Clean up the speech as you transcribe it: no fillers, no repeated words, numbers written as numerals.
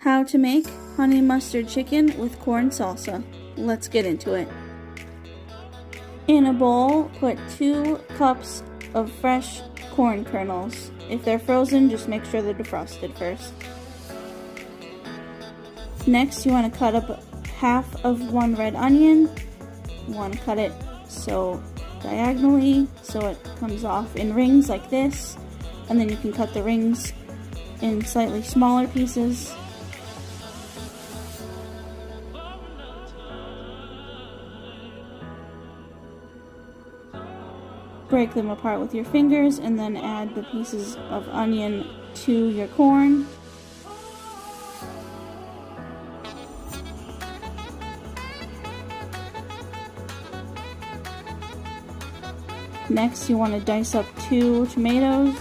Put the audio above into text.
How to make honey mustard chicken with corn salsa. Let's get into it. In a bowl, put 2 cups of fresh corn kernels. If they're frozen, just make sure they're defrosted first. Next, you want to cut up half of 1 red onion. You want to cut it diagonally so it comes off in rings like this, and then you can cut the rings in slightly smaller pieces. Break them apart with your fingers and then add the pieces of onion to your corn. Next, you want to dice up 2 tomatoes.